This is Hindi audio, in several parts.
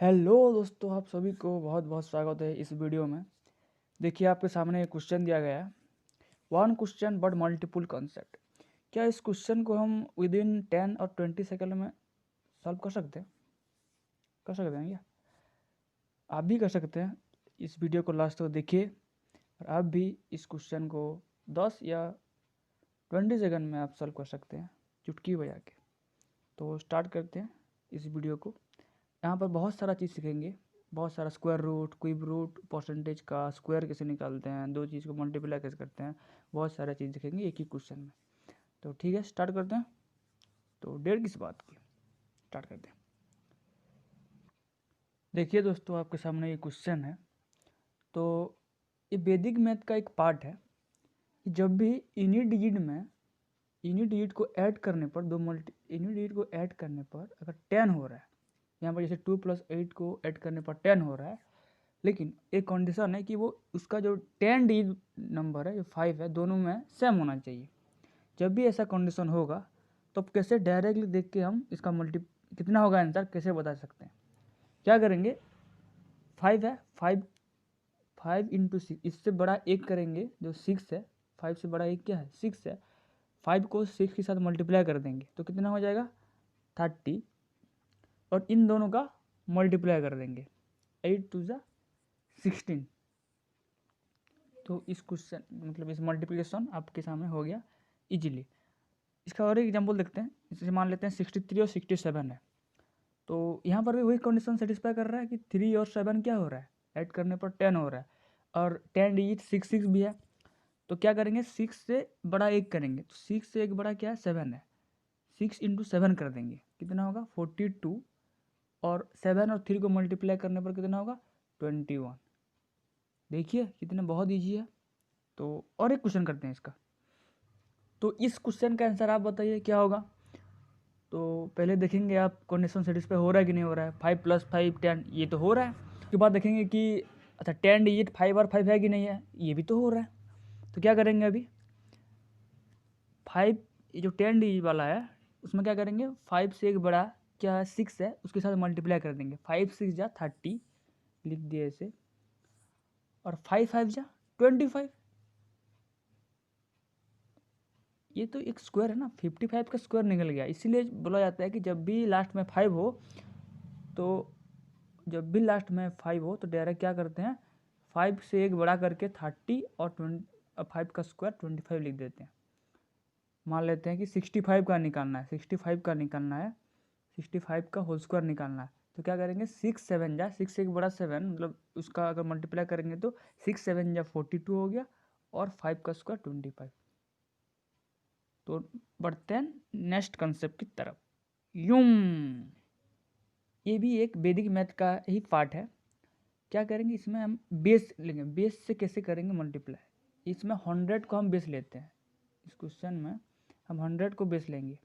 हेलो दोस्तों, आप सभी को बहुत बहुत स्वागत है इस वीडियो में। देखिए, आपके सामने एक क्वेश्चन दिया गया है, one question but multiple concept. क्या इस क्वेश्चन को हम विद इन 10 और 20 सेकंड में सॉल्व कर सकते हैं? क्या आप भी कर सकते हैं? इस वीडियो को लास्ट तक देखिए और आप भी इस क्वेश्चन को 10 या 20 सेकंड में आप सॉल्व कर सकते हैं चुटकी बजा के। तो स्टार्ट करते हैं इस वीडियो को। यहाँ पर बहुत सारा चीज़ सीखेंगे, बहुत सारा square root, cube root, percentage का स्क्वायर कैसे निकालते हैं, दो चीज़ को मल्टीप्लाई कैसे करते हैं, बहुत सारा चीज़ सीखेंगे एक ही क्वेश्चन में। तो ठीक है, स्टार्ट करते हैं। तो देर किस बात की, स्टार्ट करते हैं। देखिए दोस्तों, आपके सामने ये क्वेश्चन है। तो ये वैदिक मैथ का एक पार्ट है कि जब भी इन्हीं डिजिट को ऐड करने पर इन्हीं डिजिट को ऐड करने पर अगर 10 हो रहा है, यहाँ पर जैसे 2 + 8 को ऐड करने पर 10 हो रहा है, लेकिन एक कंडीशन है कि वो उसका जो 10 डिजिट नंबर है, जो 5 है, दोनों में सेम होना चाहिए। जब भी ऐसा कंडीशन होगा तो अब कैसे डायरेक्टली देख के हम इसका कितना होगा आंसर कैसे बता सकते हैं? क्या करेंगे, 5 है, 5 इंटू 6, इससे बड़ा एक करेंगे जो 6 है। 5 से बड़ा एक क्या है, 6 है। 5 को 6 के साथ मल्टीप्लाई कर देंगे तो कितना हो जाएगा, 30। और इन दोनों का मल्टीप्लाई कर देंगे, 8 2 ज़ा 16। तो इस क्वेश्चन मतलब इस मल्टीप्लिकेशन आपके सामने हो गया इजीली। इसका और एक एग्जांपल देखते हैं। इसे मान लेते हैं 63 और 67 है। तो यहाँ पर भी वही कंडीशन सेटिस्फाई कर रहा है कि 3 और 7 क्या हो रहा है, ऐड करने पर 10 हो रहा है। और 10 डिजिट 6 भी है। तो क्या करेंगे, 6 से बड़ा एक करेंगे तो 6 से एक बड़ा क्या है, 7 है। 6 इंटू 7 कर देंगे, कितना होगा 42। और 7 और 3 को मल्टीप्लाई करने पर कितना होगा 21। देखिए कितना बहुत ईजी है। तो और एक क्वेश्चन करते हैं इसका। तो इस क्वेश्चन का आंसर आप बताइए क्या होगा। तो पहले देखेंगे आप कंडीशन सेटिस्फाई हो रहा है कि नहीं हो रहा है। 5 + 5 10, ये तो हो रहा है। उसके बाद देखेंगे कि अच्छा 10 डिजिट 5 और 5 है कि नहीं है, ये भी तो हो रहा है। तो क्या करेंगे अभी, 5 ये जो 10 डिजिट वाला है उसमें क्या करेंगे, 5 से एक बड़ा क्या है 6 है, उसके साथ मल्टीप्लाई कर देंगे। 5 6 जा 30 लिख दिए ऐसे, और 5 5 जा 25। ये तो एक स्क्वायर है ना, 55 का स्क्वायर निकल गया। इसीलिए बोला जाता है कि जब भी लास्ट में 5 हो तो डायरेक्ट क्या करते हैं, 5 से एक बड़ा करके 30 और 5 का स्क्वायर 25 लिख देते हैं। मान लेते हैं कि 65 का निकालना है, 65 का होल स्क्वायर निकालना है। तो क्या करेंगे, 6 7 जा 6 से एक बड़ा 7, मतलब उसका अगर मल्टीप्लाई करेंगे तो 6 7 जा 42 हो गया, और 5 का स्क्वायर 25। तो बढ़ते हैं नेक्स्ट कंसेप्ट की तरफ। यूम, ये भी एक वैदिक मैथ का ही पार्ट है। क्या करेंगे, इसमें हम बेस लेंगे। बेस से कैसे करेंगे मल्टीप्लाई, इसमें 100 को हम बेस लेते हैं। इस क्वेश्चन में हम 100 को बेस लेंगे।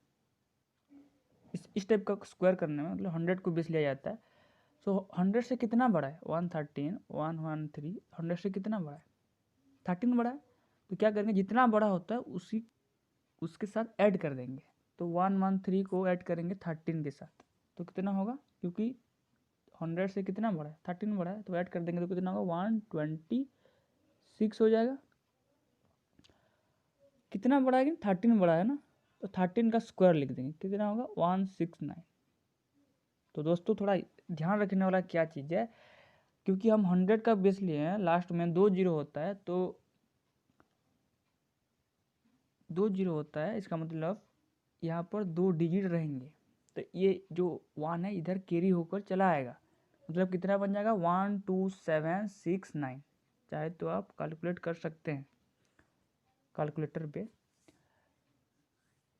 इस टाइप का स्क्वायर करने में मतलब 100 को बेस लिया जाता है। सो 100 से कितना बड़ा है, 113 113, 100 से कितना बड़ा है 13 बड़ा है। तो क्या करेंगे, जितना बड़ा होता है उसके साथ ऐड कर देंगे। तो 113 को ऐड करेंगे 13 के साथ, तो कितना होगा, क्योंकि 100 से कितना बड़ा है 13 बड़ा है, तो ऐड कर देंगे तो कितना होगा 126 हो जाएगा। कितना बड़ा है कि 13 बड़ा है ना, तो 13 का स्क्वायर लिख देंगे, कितना होगा 169। तो दोस्तों थोड़ा ध्यान रखने वाला क्या चीज़ है, क्योंकि हम 100 का बेस लिए हैं, लास्ट में 2 जीरो होता है, तो 2 जीरो होता है, इसका मतलब यहाँ पर 2 डिजिट रहेंगे। तो ये जो 1 है इधर कैरी होकर चला आएगा, मतलब कितना बन जाएगा 12769। चाहे तो आप कैलकुलेट कर सकते हैं कैलकुलेटर पे,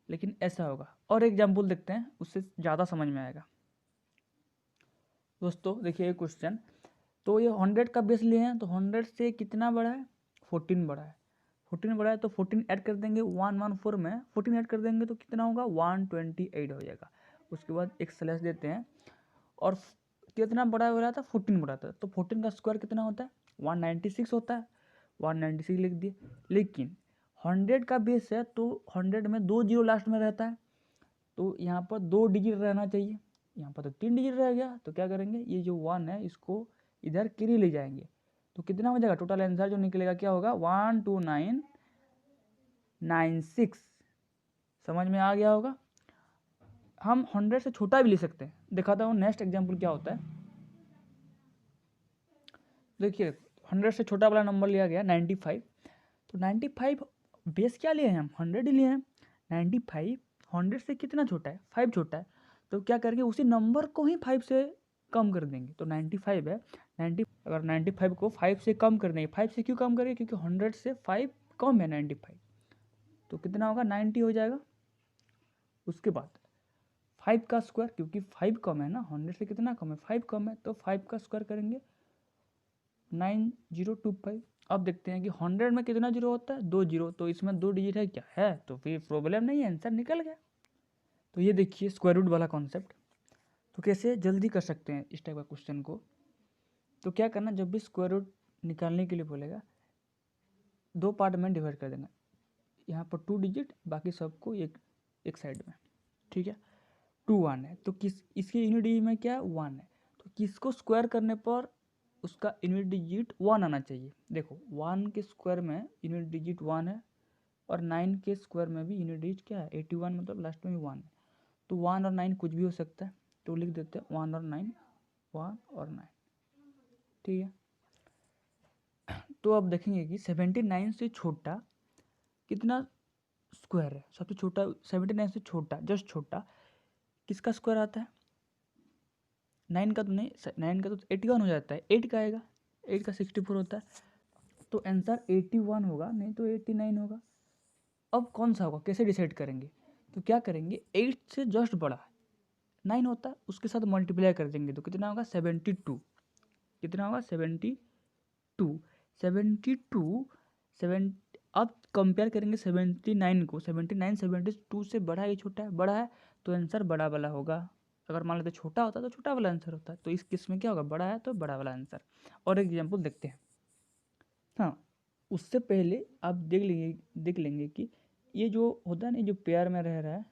लेकिन ऐसा होगा। और एग्जाम्पल देखते हैं, उससे ज़्यादा समझ में आएगा। दोस्तों देखिए ये क्वेश्चन, तो ये 100 का बेस लिए हैं, तो 100 से कितना बड़ा है 14 बड़ा है। 14 बड़ा है तो 14 ऐड कर देंगे, 114 में 14 ऐड कर देंगे तो कितना होगा 128 हो जाएगा। उसके बाद एक स्लैश देते हैं, और कितना बड़ा हो रहा था 14 बड़ा था, तो 14 का स्क्वायर कितना होता है 196 होता है, 196 लिख दिए। लेकिन 100 का बेस है तो 100 में 2 जीरो लास्ट में रहता है, तो यहाँ पर 2 डिजिट रहना चाहिए। यहाँ पर तो 3 डिजिट रह गया, तो क्या करेंगे, ये जो 1 है इसको इधर कैरी ले जाएंगे, तो कितना हो जाएगा, टोटल आंसर जो निकलेगा क्या होगा 12996। समझ में आ गया होगा। हम 100 से छोटा भी ले सकते हैं, दिखाता हूँ नेक्स्ट एग्जाम्पल क्या होता है। देखिए 100 से छोटा वाला नंबर लिया गया 95, तो 95 बेस क्या लिए हैं हम, 100 ही लिए हैं। 95 100 से कितना छोटा है, 5 छोटा है, तो क्या करेंगे उसी नंबर को ही 5 से कम कर देंगे। तो 95 है, 90 अगर 95 को 5 से कम कर देंगे, 5 से क्यों कम करेंगे, क्योंकि 100 से 5 कम है 95, तो कितना होगा 90 हो जाएगा। उसके बाद 5 का स्क्वायर, क्योंकि 5 कम है ना, 100 से कितना कम है, 5 कम है, तो 5 का स्क्वायर करेंगे 9025। अब देखते हैं कि 100 में कितना जीरो होता है, 2 जीरो, तो इसमें 2 डिजिट है क्या है, तो फिर प्रॉब्लम नहीं है, आंसर निकल गया। तो ये देखिए स्क्वायर रूट वाला कॉन्सेप्ट। तो कैसे जल्दी कर सकते हैं इस टाइप का क्वेश्चन को, तो क्या करना, जब भी स्क्वायर रूट निकालने के लिए बोलेगा 2 पार्ट में डिवाइड कर देना, यहाँ पर 2 डिजिट, बाकी सबको एक साइड में, ठीक है। 2 1 है, तो किस इसके यूनिट डिजिट में क्या है 1 है, तो किसको स्क्वायर करने पर उसका यूनिट डिजिट 1 आना चाहिए। देखो 1 के स्क्वायर में यूनिट डिजिट 1 है, और 9 के स्क्वायर में भी यूनिट डिजिट क्या है 81, मतलब लास्ट में भी 1 है, तो 1 और 9 कुछ भी हो सकता है, तो लिख देते हैं 1 और 9, 1 और 9, ठीक है। तो अब देखेंगे कि 79 से छोटा कितना स्क्वायर है, सबसे छोटा 79 से छोटा, जस्ट छोटा किसका स्क्वायर आता है, 9 का तो नहीं, 9 का तो 81 हो जाता है, 8 का आएगा, 8 का 64 होता है, तो आंसर 81 होगा, नहीं तो 89 होगा। अब कौन सा होगा, कैसे डिसाइड करेंगे, तो क्या करेंगे 8 से जस्ट बड़ा 9 होता है, उसके साथ मल्टीप्लाई कर देंगे, तो कितना होगा 72, कितना होगा 72, 72 7। अब कंपेयर करेंगे 79 को, 79 72 से बड़ा है कि छोटा है, बड़ा है, तो आंसर बड़ा वाला होगा। अगर मान लेते छोटा होता तो छोटा वाला आंसर होता, तो इस केस में क्या होगा, बड़ा है तो बड़ा वाला आंसर। और एक एग्जाम्पल देखते हैं। हाँ, उससे पहले आप देख लेंगे कि ये जो होता है ना, जो पेयर में रह रहा है,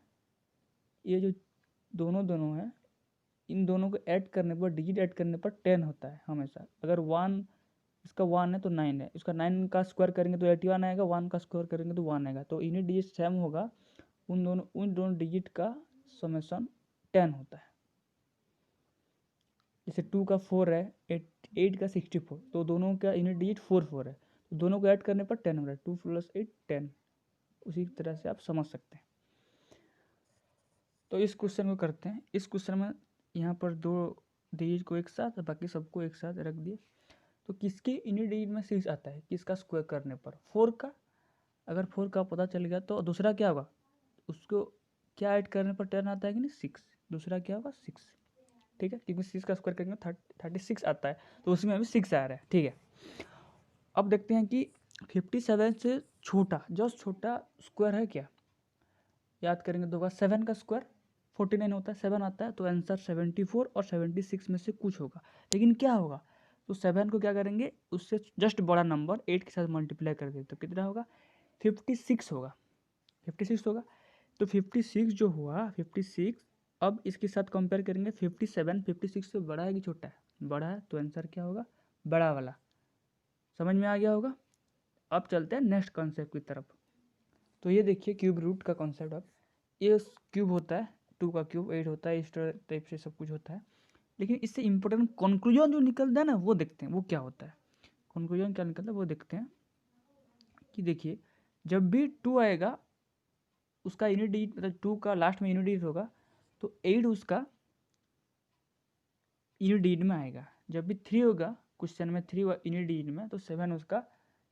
ये जो दोनों है, इन दोनों को ऐड करने पर, डिजिट ऐड करने पर 10 होता है हमेशा। अगर 1 इसका 1 है तो 9 है, इसका 9 का स्क्वायर करेंगे तो 81 आएगा, 1 का स्क्वायर करेंगे तो 1 आएगा, तो यूनिट डिजिट सेम होगा, उन दोनों डिजिट का समेसन 10 होता है। जैसे 2 का 4 है, 8 का 64, तो दोनों का यूनिट डिजिट 4 है, तो दोनों को ऐड करने पर 10 हो रहा है, 2 + 8 10। उसी तरह से आप समझ सकते हैं। तो इस क्वेश्चन को करते हैं। इस क्वेश्चन में यहाँ पर 2 डिजिट को एक साथ, बाकी सबको एक साथ रख दिए, तो किसके यूनिट डिजिट में 6 आता है, किसका स्क्वायर करने पर 4 का। अगर 4 का पता चल गया तो दूसरा क्या होगा, उसको क्या ऐड करने पर 10 आता है कि नहीं 6, दूसरा क्या होगा 6, ठीक है, क्योंकि 6 का स्क्वायर करेंगे 36 आता है, तो उसमें अभी 6 आ रहा है, ठीक है। अब देखते हैं कि 57 से छोटा, जस्ट छोटा स्क्वायर है क्या, याद करेंगे दो बार, 7 का स्क्वायर 49 होता है, 7 आता है, तो आंसर 74 और 76 में से कुछ होगा। लेकिन क्या होगा, तो 7 को क्या करेंगे, उससे जस्ट बड़ा नंबर 8 के साथ मल्टीप्लाई कर दें, तो कितना होगा 56 होगा, 56 होगा। तो 56 जो हुआ 56, अब इसके साथ कंपेयर करेंगे 57, 56 से बड़ा है कि छोटा है, बड़ा है, तो आंसर क्या होगा बड़ा वाला। समझ में आ गया होगा। अब चलते हैं नेक्स्ट कॉन्सेप्ट की तरफ। तो ये देखिए क्यूब रूट का कॉन्सेप्ट। अब ये क्यूब होता है, 2 का क्यूब 8 होता है, इस टाइप से सब कुछ होता है, लेकिन इससे इंपॉर्टेंट कंक्लूजन जो निकलता है ना, वो देखते हैं वो क्या होता है, कंक्लूजन क्या निकलता है वो देखते हैं। कि देखिए जब भी 2 आएगा उसका यूनिट डिजिट, मतलब 2 का लास्ट में यूनिट डिजिट होगा, तो 8 उसका यूनिट डिजिट में आएगा। जब भी 3 होगा क्वेश्चन में, 3 यूनिट डिजिट में, तो 7 उसका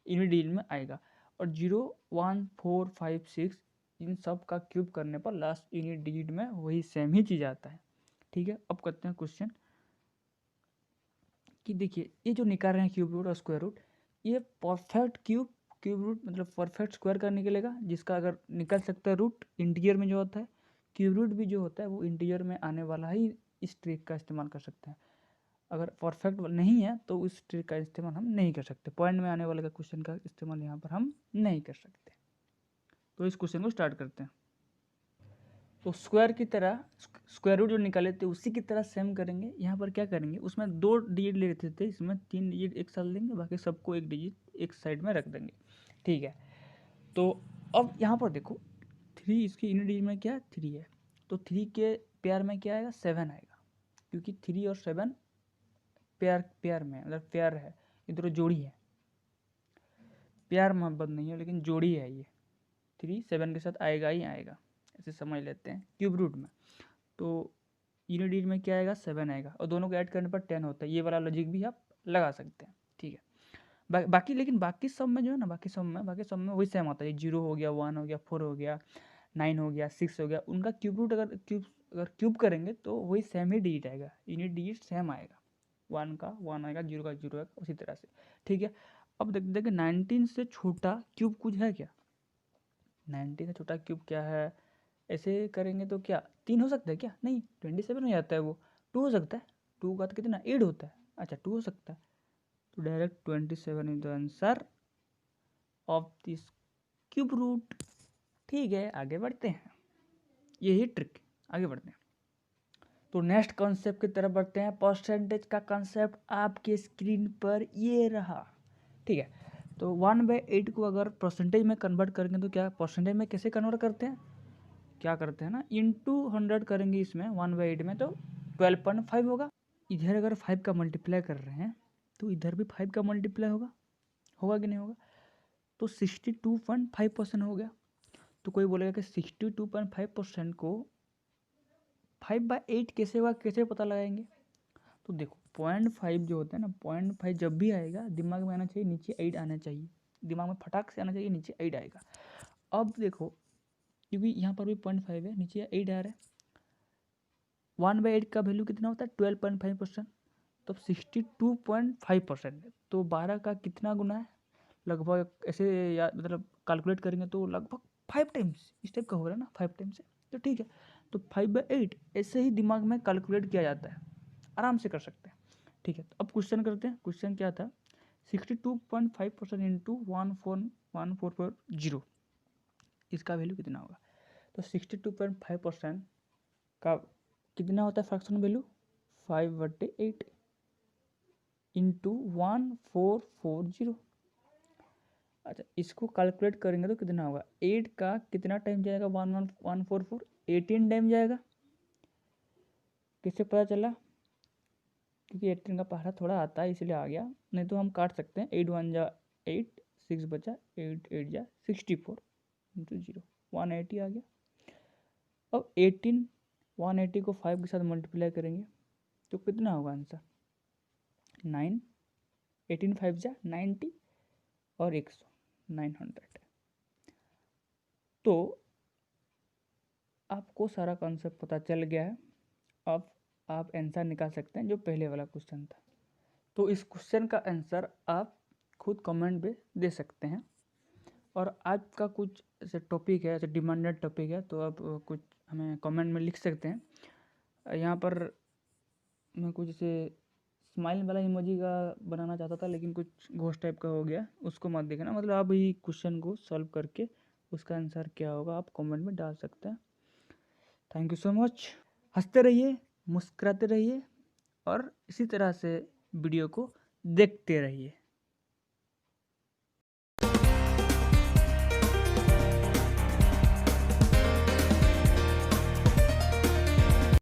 यूनिट डिजिट में आएगा। और 0 1 4 5 6 इन सब का क्यूब करने पर लास्ट यूनिट डिजिट में वही सेम ही चीज़ आता है, ठीक है। अब करते हैं क्वेश्चन कि देखिए ये जो निकाल रहे हैं क्यूब रूट और स्क्वायर रूट, ये परफेक्ट क्यूब रूट मतलब परफेक्ट स्क्वायर का निकलेगा, जिसका अगर निकल सकता है रूट इंटीजर में जो होता है, क्यूब रूट भी जो होता है वो इंटीजर में आने वाला ही इस ट्रिक का इस्तेमाल कर सकते हैं। अगर परफेक्ट नहीं है तो उस ट्रिक का इस्तेमाल हम नहीं कर सकते, पॉइंट में आने वाले का क्वेश्चन का इस्तेमाल यहाँ पर हम नहीं कर सकते। तो इस क्वेश्चन को स्टार्ट करते हैं। तो स्क्वायर की तरह स्क्वायर रूट जो निकाले थे उसी की तरह सेम करेंगे। यहाँ पर क्या करेंगे, उसमें 2 डिजिट ले लेते थे, इसमें 3 डिजिट एक साथ लेंगे, बाकी सबको 1 डिजिट एक साइड में रख देंगे। ठीक है, तो अब यहाँ पर देखो 3 इसकी यूनिट डिजिट में क्या है 3 है, तो 3 के पेयर में क्या आएगा 7 आएगा, क्योंकि 3 और 7 पेयर में मतलब पेयर है, ये दोनों जोड़ी है, प्यार मोहब्बत नहीं है लेकिन जोड़ी है ये। 3 7 के साथ आएगा ही आएगा, ऐसे समझ लेते हैं क्यूब रूट में। तो यूनिट डिजिट में क्या आएगा 7 आएगा, और दोनों को ऐड करने पर 10 होता है। ये वाला लॉजिक भी आप लगा सकते हैं। ठीक है, बाकी लेकिन बाकी सब में जो है ना, बाकी सब में वही सेम होता है। 0 हो गया, 1 हो गया, 4 हो गया, 9 हो गया, 6 हो गया, उनका क्यूब रूट अगर क्यूब करेंगे तो वही सेम ही डिजिट आएगा, यूनिट डिजिट सेम आएगा। 1 का 1 आएगा, 0 का 0 आएगा, उसी तरह से। ठीक है, अब देखिए 19 से छोटा क्यूब कुछ है क्या? 19 से छोटा क्यूब क्या है? ऐसे करेंगे तो क्या 3 हो सकता है क्या? नहीं, 27 हो जाता है वो। 2 हो सकता है, 2 का तो कितना 8 होता है। अच्छा 2 हो सकता है, तो direct 27 is the answer of this cube root. ठीक है, आगे बढ़ते हैं, यही ट्रिक, आगे बढ़ते हैं। तो नेक्स्ट कॉन्सेप्ट की तरफ बढ़ते हैं। परसेंटेज का कॉन्सेप्ट आपके स्क्रीन पर ये रहा। ठीक है, तो 1/8 को अगर परसेंटेज में कन्वर्ट करेंगे तो क्या परसेंटेज में कैसे कन्वर्ट करते हैं, क्या करते हैं ना, इंटू 100 करेंगे इसमें 1/8 में, तो 12.5 होगा। इधर अगर 5 का मल्टीप्लाई कर रहे हैं तो इधर भी 5 का मल्टीप्लाई होगा, होगा कि नहीं होगा? तो 62.5% हो गया। तो कोई बोलेगा कि 62.5% को 5/8 कैसे होगा, कैसे पता लगाएंगे? तो देखो 0.5 जो होता है ना, 0.5 जब भी आएगा दिमाग में आना चाहिए नीचे 8 आना चाहिए, दिमाग में फटाक से आना चाहिए नीचे 8 आएगा। अब देखो क्योंकि यहाँ पर भी 0.5 है, नीचे 8 आ रहा है, 1/8 का वैल्यू कितना होता है 12.5%, तो 62.5% है। तो 12 का कितना गुना है, लगभग ऐसे या मतलब कैलकुलेट करेंगे तो लगभग 5 टाइम्स इस टाइप का हो रहा है ना, 5 टाइम्स है। तो ठीक है, तो 5/8 ऐसे ही दिमाग में कैलकुलेट किया जाता है, आराम से कर सकते हैं। ठीक है, तो अब क्वेश्चन करते हैं। क्वेश्चन क्या था, 62.5% इंटू 14140, इसका वैल्यू कितना होगा? तो 62.5% का कितना होता है फ्रैक्शन वैल्यू 5/8 इंटू 1440। अच्छा, इसको कैलकुलेट करेंगे तो कितना होगा, 8 का कितना टाइम जाएगा 144 18 टाइम जाएगा। किससे पता चला? क्योंकि 18 का पहाड़ा थोड़ा आता है इसलिए आ गया, नहीं तो हम काट सकते हैं। 8 1 जा 8, 6 बचा, 8 8 जा 64 इंटू 0, 180 आ गया। अब 18 180 को 5 के साथ मल्टीप्लाई करेंगे तो कितना होगा आंसर 9, 18 5 जा 90 और 100 900। तो आपको सारा कॉन्सेप्ट पता चल गया है। अब आप आंसर निकाल सकते हैं जो पहले वाला क्वेश्चन था। तो इस क्वेश्चन का आंसर आप खुद कमेंट पे दे सकते हैं। और आज का कुछ ऐसे टॉपिक है, ऐसे डिमांडेड टॉपिक है, तो आप कुछ हमें कमेंट में लिख सकते हैं। यहाँ पर मैं कुछ ऐसे स्माइल वाला इमोजी का बनाना चाहता था, लेकिन कुछ घोस्ट टाइप का हो गया, उसको मत देखना। मतलब आप ही क्वेश्चन को सॉल्व करके उसका आंसर क्या होगा आप कमेंट में डाल सकते हैं। Thank you so much. हंसते रहिए, मुस्कुराते रहिए और इसी तरह से वीडियो को देखते रहिए।